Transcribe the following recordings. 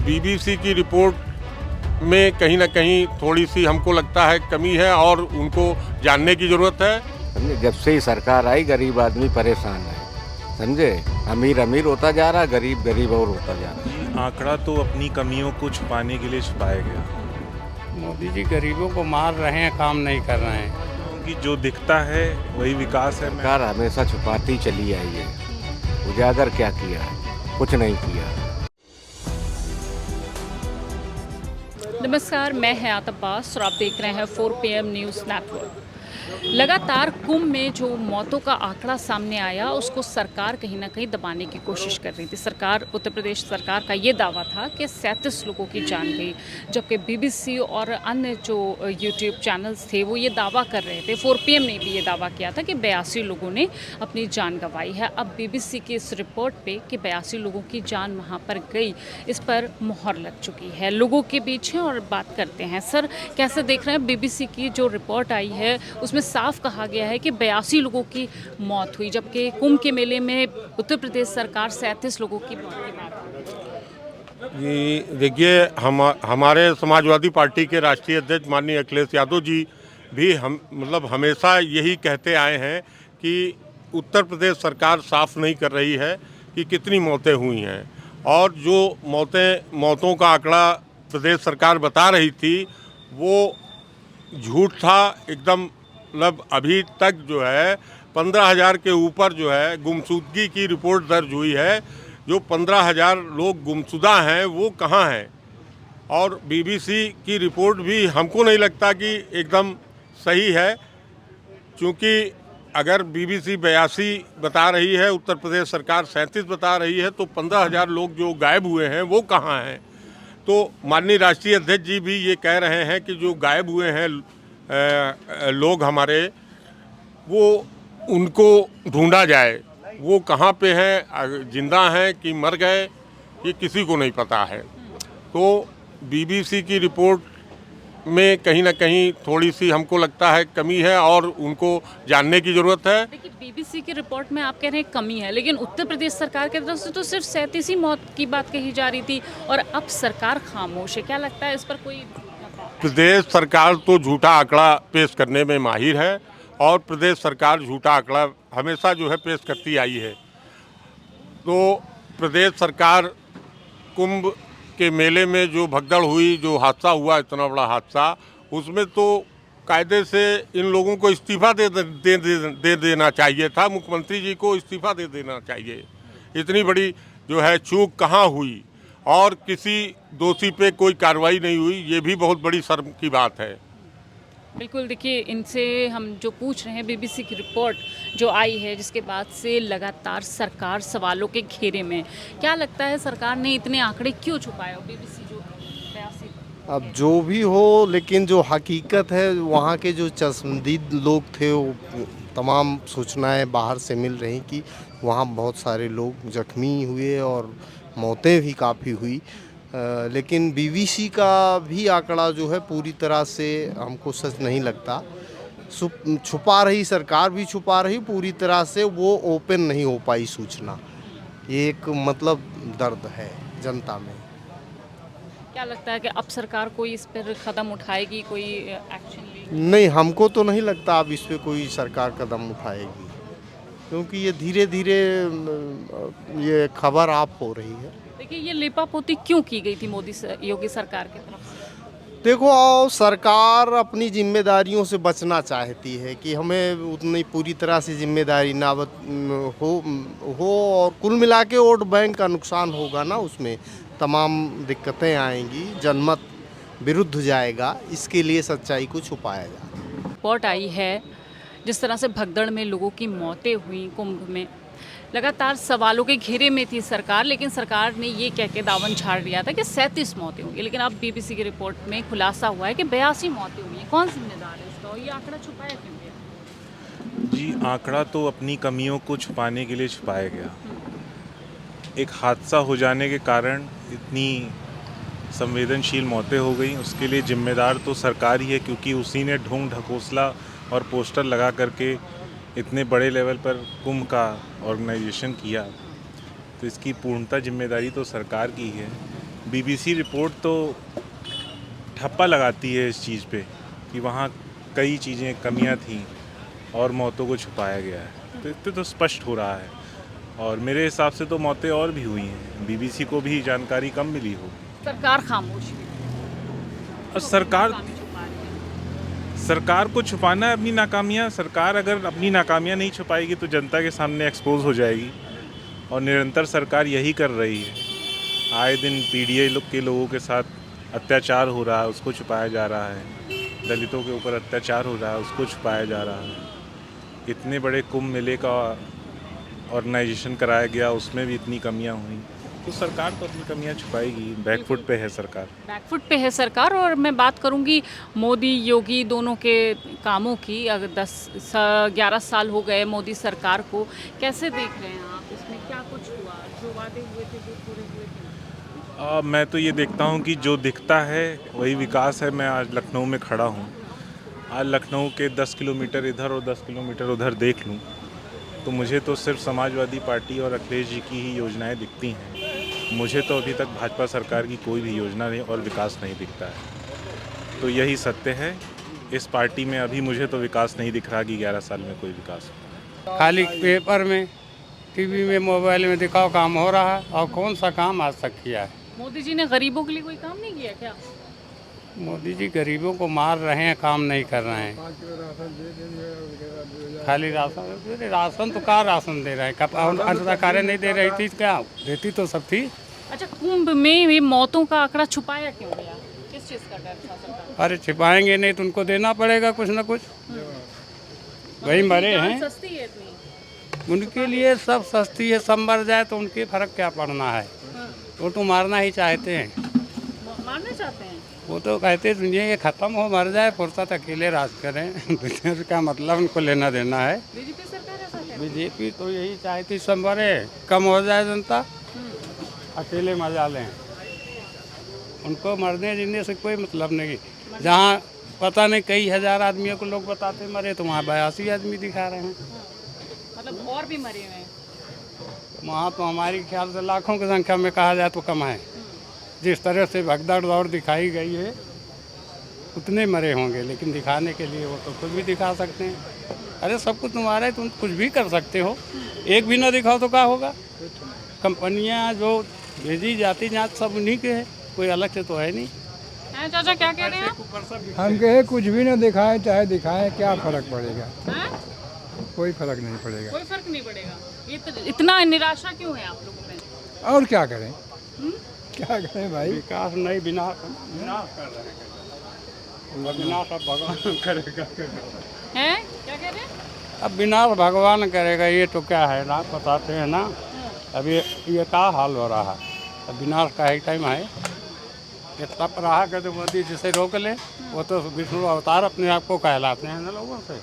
BBC की report में कहीं ना कहीं थोड़ी सी हमको लगता है कमी है और उनको जानने की ज़रूरत है। समझे, जब से ही सरकार आई गरीब आदमी परेशान है। समझे, अमीर अमीर होता जा रहा, गरीब गरीब और होता जा रहा। आंकड़ा तो अपनी कमियों को छुपाने के लिए छुपाया गया। मोदी जी गरीबों को मार रहे हैं, काम नहीं कर रहे हैं। क्योंकि जो दिखता है वही विकास है। सरकार हमेशा छुपाती चली आई है। उजागर क्या किया? कुछ नहीं किया। नमस्कार, मैं हयात अब्बास और आप देख रहे हैं 4 PM न्यूज़ नेटवर्क। लगातार कुंभ में जो मौतों का आंकड़ा सामने आया उसको सरकार कहीं ना कहीं दबाने की कोशिश कर रही थी। उत्तर प्रदेश सरकार का ये दावा था कि 37 लोगों की जान गई, जबकि बीबीसी और अन्य जो यूट्यूब चैनल्स थे वो ये दावा कर रहे थे। 4 PM ने भी ये दावा किया था कि 82 लोगों ने अपनी जान गंवाई है। अब बीबीसी की इस रिपोर्ट पे कि 82 लोगों की जान वहाँ पर गई, इस पर मुहर लग चुकी है। लोगों के बीच हैं और बात करते हैं। सर, कैसे देख रहे हैं बीबीसी की जो रिपोर्ट आई है उसमें साफ कहा गया है कि 82 लोगों की मौत हुई, जबकि कुंभ के मेले में उत्तर प्रदेश सरकार 37 लोगों की मौत की बात। ये देखिए, हमारे समाजवादी पार्टी के राष्ट्रीय अध्यक्ष माननीय अखिलेश यादव जी भी हमेशा यही कहते आए हैं कि उत्तर प्रदेश सरकार साफ नहीं कर रही है कि कितनी मौतें हुई हैं, और जो मौतों का आंकड़ा प्रदेश सरकार बता रही थी वो झूठ था एकदम। अभी तक जो है 15,000 के ऊपर जो है गुमशुदगी की रिपोर्ट दर्ज हुई है। जो 15,000 लोग गुमशुदा हैं वो कहाँ हैं? और बीबीसी की रिपोर्ट भी हमको नहीं लगता कि एकदम सही है, क्योंकि अगर बीबीसी 82 बता रही है, उत्तर प्रदेश सरकार 37 बता रही है, तो 15,000 लोग जो गायब हुए हैं वो कहाँ हैं? तो माननीय राष्ट्रीय अध्यक्ष जी भी ये कह रहे हैं कि जो गायब हुए हैं लोग हमारे, वो उनको ढूंढा जाए। वो कहाँ पे हैं, जिंदा हैं कि मर गए, ये किसी को नहीं पता है। तो बीबीसी की रिपोर्ट में कहीं ना कहीं थोड़ी सी हमको लगता है कमी है और उनको जानने की ज़रूरत है। देखिए, बीबीसी की रिपोर्ट में आप कह रहे हैं कमी है, लेकिन उत्तर प्रदेश सरकार की तरफ से तो सिर्फ 37 ही मौत की बात कही जा रही थी और अब सरकार खामोश है। क्या लगता है इस पर कोई? प्रदेश सरकार तो झूठा आंकड़ा पेश करने में माहिर है और प्रदेश सरकार झूठा आंकड़ा हमेशा जो है पेश करती आई है। तो प्रदेश सरकार कुंभ के मेले में जो भगदड़ हुई, जो हादसा हुआ, इतना बड़ा हादसा, उसमें तो कायदे से इन लोगों को इस्तीफा दे देना चाहिए था। मुख्यमंत्री जी को इस्तीफा दे देना चाहिए। इतनी बड़ी जो है चूक कहाँ हुई और किसी दोषी पे कोई कार्रवाई नहीं हुई, ये भी बहुत बड़ी शर्म की बात है। बिल्कुल, देखिए, इनसे हम जो पूछ रहे हैं, बीबीसी की रिपोर्ट जो आई है जिसके बाद से लगातार सरकार सवालों के घेरे में। क्या लगता है सरकार ने इतने आंकड़े क्यों छुपाए? बीबीसी जो 82, अब जो भी हो, लेकिन जो हकीकत है वहाँ के जो चश्मदीद लोग थे वो तमाम सूचनाएं बाहर से मिल रही कि वहाँ बहुत सारे लोग जख्मी हुए और मौतें भी काफ़ी हुई। लेकिन बीबीसी का भी आंकड़ा जो है पूरी तरह से हमको सच नहीं लगता। छुपा रही, सरकार भी छुपा रही, पूरी तरह से वो ओपन नहीं हो पाई सूचना। ये एक दर्द है जनता में। क्या लगता है कि अब सरकार कोई इस पर कदम उठाएगी, कोई एक्शन लेगी? नहीं, हमको तो नहीं लगता अब इस पे कोई सरकार कदम उठाएगी, क्योंकि ये धीरे धीरे ये खबर आप हो रही है। देखिए, ये लेपापोती क्यों की गई थी योगी सरकार की तरफ से? देखो, सरकार अपनी जिम्मेदारियों से बचना चाहती है कि हमें उतनी पूरी तरह से जिम्मेदारी ना हो और कुल मिला के वोट बैंक का नुकसान होगा ना, उसमें तमाम दिक्कतें आएंगी, जनमत विरुद्ध जाएगा। इसके लिए सच्चाई को छुपाया जाए। रिपोर्ट आई है जिस तरह से भगदड़ में लोगों की मौतें हुई कुंभ में, लगातार सवालों के घेरे में थी सरकार, लेकिन सरकार ने ये कह के दामन झाड़ दिया था कि 37 मौतें हुई, लेकिन अब बीबीसी की रिपोर्ट में खुलासा हुआ है कि 82 मौतें हुई हैं। कौन जिम्मेदार है इसका और ये आंकड़ा छुपाया क्यों गया? जी, आंकड़ा तो अपनी कमियों को छुपाने के लिए छुपाया गया। एक हादसा हो जाने के कारण इतनी संवेदनशील मौतें हो गई, उसके लिए जिम्मेदार तो सरकार ही है, क्योंकि उसी ने ढोंग ढकोसला और पोस्टर लगा करके इतने बड़े लेवल पर कुंभ का ऑर्गेनाइजेशन किया। तो इसकी पूर्णतः जिम्मेदारी तो सरकार की है। बीबीसी रिपोर्ट तो ठप्पा लगाती है इस चीज़ पे कि वहाँ कई चीज़ें कमियां थीं और मौतों को छुपाया गया है। तो इससे तो स्पष्ट हो रहा है, और मेरे हिसाब से तो मौतें और भी हुई हैं, बीबीसी को भी जानकारी कम मिली हो। सरकार खामोश है। और सरकार को छुपाना है अपनी नाकामियाँ। सरकार अगर अपनी नाकामियाँ नहीं छुपाएगी तो जनता के सामने एक्सपोज हो जाएगी, और निरंतर सरकार यही कर रही है। आए दिन पीडीए के लोगों के साथ अत्याचार हो रहा है, उसको छुपाया जा रहा है। दलितों के ऊपर अत्याचार हो रहा है, उसको छुपाया जा रहा है। इतने बड़े कुंभ मेले का ऑर्गेनाइजेशन कराया गया, उसमें भी इतनी कमियां हुई, तो सरकार तो अपनी कमियां छुपाएगी। बैकफुट पे है सरकार। बैकफुट पे है सरकार। और मैं बात करूंगी मोदी योगी दोनों के कामों की। अगर 11 साल हो गए मोदी सरकार को, कैसे देख रहे हैं आप? इसमें क्या कुछ हुआ? जो वादे हुए थे वो पूरे हुए थे? मैं तो ये देखता हूँ कि जो दिखता है वही विकास है। मैं आज लखनऊ में खड़ा हूँ। आज लखनऊ के 10 किलोमीटर इधर और 10 किलोमीटर उधर देख लूँ तो मुझे तो सिर्फ समाजवादी पार्टी और अखिलेश जी की ही योजनाएं दिखती हैं। मुझे तो अभी तक भाजपा सरकार की कोई भी योजना नहीं और विकास नहीं दिखता है। तो यही सत्य है। इस पार्टी में अभी मुझे तो विकास नहीं दिख रहा कि 11 साल में कोई विकास हो। खाली पेपर में, टीवी में, मोबाइल में दिखाओ काम हो रहा है, और कौन सा काम आज तक किया है? मोदी जी ने गरीबों के लिए कोई काम नहीं किया क्या? मोदी जी गरीबों को मार रहे हैं, काम नहीं कर रहे हैं। खाली राशन तो कहाँ राशन दे रहे हैं? सरकारें नहीं दे रही थी, क्या देती तो सब थी। अच्छा, कुंभ में भी मौतों का आंकड़ा छुपाया क्यों गया? किस चीज़ का डर था सरकार? अरे छिपाएंगे नहीं तो उनको देना पड़ेगा कुछ ना कुछ। वही मरे जान हैं, सस्ती है इतनी। उनके लिए सब सस्ती है। सब मर जाए तो उनके फर्क क्या पड़ना है? वो तो मारना ही चाहते हैं। मारना चाहते हैं। वो तो कहते हैं दुनिया ये ख़त्म हो, मर जाए, फुर्सत अकेले राज करें। दुनिया से क्या मतलब, उनको लेना देना है। बीजेपी सरकार ऐसा कहती है। बीजेपी तो यही चाहती सब मरे, कम हो जाए जनता, अकेले मजा लें। उनको मरने जीने से कोई मतलब नहीं। जहाँ पता नहीं कई हजार आदमियों को लोग बताते मरे, तो वहाँ 82 आदमी दिखा रहे हैं। मतलब और भी मरे हुए हैं। वहाँ तो हमारी ख्याल से लाखों की संख्या में कहा जाए तो कम है। जिस तरह से भगदड़ दौड़ दिखाई गई है उतने मरे होंगे, लेकिन दिखाने के लिए वो तो खुद भी दिखा सकते हैं। अरे सब कुछ तुम्हारा है, तुम कुछ भी कर सकते हो। एक भी ना दिखाओ तो क्या होगा? कंपनियां जो भेजी जाती जांच सब उन्हीं के है, कोई अलग से तो है नहीं। चाचा क्या कह रहे हैं आप? हम कहे कुछ भी ना दिखाएं, चाहे दिखाएं, क्या फर्क पड़ेगा? हैं? कोई फर्क नहीं पड़ेगा। कोई फर्क नहीं पड़ेगा। ये तो इतना निराशा क्यों है आप लोगों में? और क्या करें? क्या करें भाई? विकास नहीं, विनाश कर रहे हैं। विनाश अब भगवान करेगा। हैं? क्या कह रहे हैं? अब विनाश भगवान करेगा, ये तो क्या है ना, बताते हैं ना। अब ये क्या हाल हो रहा है? अब विनाश का एक टाइम है। ये तप रहा कहते मोदी जिसे रोक ले, वो तो विष्णु अवतार अपने आप को कहलाते हैं ना लोगों से।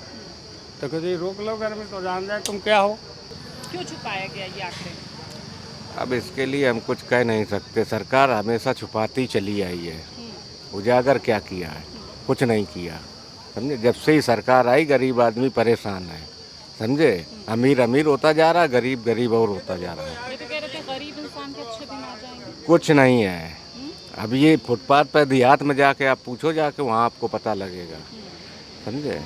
तो कहते रोक लो घर में तो जान जाए तुम क्या हो। क्यों छुपाया गया ये आंकड़े? अब इसके लिए हम कुछ कह नहीं सकते। सरकार हमेशा छुपाती चली आई है। उजागर क्या किया है? कुछ नहीं किया। समझे? जब से ही सरकार आई गरीब आदमी परेशान है। समझे? अमीर अमीर होता जा रहा, गरीब गरीब और होता जा रहा है। ये तो कह रहे थे गरीब इंसान के अच्छे दिन आ जाएंगे। कुछ नहीं है। अब ये फुटपाथ पर देहात में जाके आप पूछो, जाके वहाँ आपको पता लगेगा। समझे?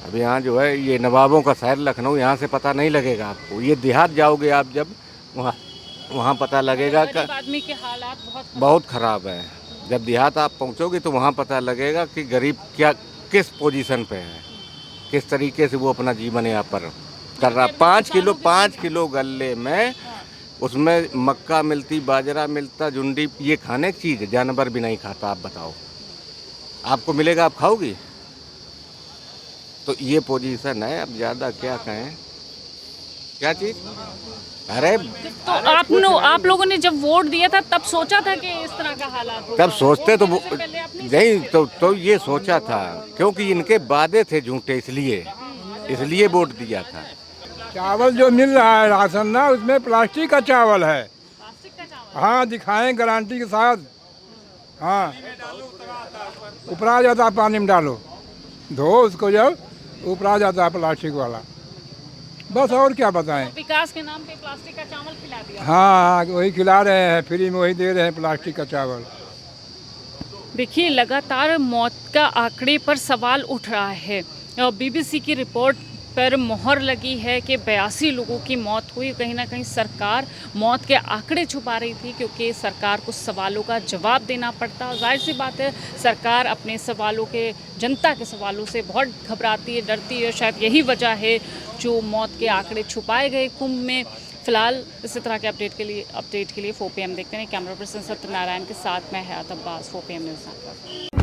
अब यहाँ जो है ये नवाबों का शहर लखनऊ, यहाँ से पता नहीं लगेगा आपको। ये देहात जाओगे आप जब, वहाँ पता लगेगा कि गरीब आदमी के हालात बहुत ख़राब है। जब देहात आप पहुँचोगे तो वहाँ पता लगेगा कि गरीब क्या किस पोजीशन पे है, किस तरीके से वो अपना जीवन यापन कर रहा। 5 किलो गल्ले में उसमें मक्का मिलती, बाजरा मिलता, जुंडी, ये खाने की चीज़ है। जानवर भी नहीं खाता। आप बताओ, आपको मिलेगा, आप खाओगी? तो ये पोजीशन है। अब ज़्यादा क्या कहें, क्या चीज़? अरे तो आप लोगों ने जब वोट दिया था तब सोचा था कि इस तरह का हालात होगा? तब सोचते तो नहीं नहीं तो ये सोचा था, क्योंकि इनके वादे थे झूठे, इसलिए वोट दिया था। चावल जो मिल रहा है राशन ना, उसमें प्लास्टिक का चावल है। प्लास्टिक का चावल? हाँ, दिखाएं गारंटी के साथ। हाँ, ऊपरा जाता है, पानी में डालो, धो उसको, जब ऊपरा जाता है प्लास्टिक वाला। बस और क्या बताएं। विकास के नाम पे प्लास्टिक का चावल खिला दिया। हाँ, वही खिला रहे हैं, फ्री में वही दे रहे हैं प्लास्टिक का चावल। देखिए, लगातार मौत का आंकड़े पर सवाल उठ रहा है। बीबीसी की रिपोर्ट पर मोहर लगी है कि 82 लोगों की मौत हुई। कहीं ना कहीं सरकार मौत के आंकड़े छुपा रही थी, क्योंकि सरकार को सवालों का जवाब देना पड़ता। जाहिर सी बात है, सरकार अपने सवालों के, जनता के सवालों से बहुत घबराती है, डरती है। शायद यही वजह है जो मौत के आंकड़े छुपाए गए कुंभ में। फिलहाल इसी तरह के अपडेट के लिए 4 PM देखते हैं। कैमरा पर्सन सत्यनारायण के साथ मैं हयात अब्बास, 4 PM न्यूज़ नेटवर्क।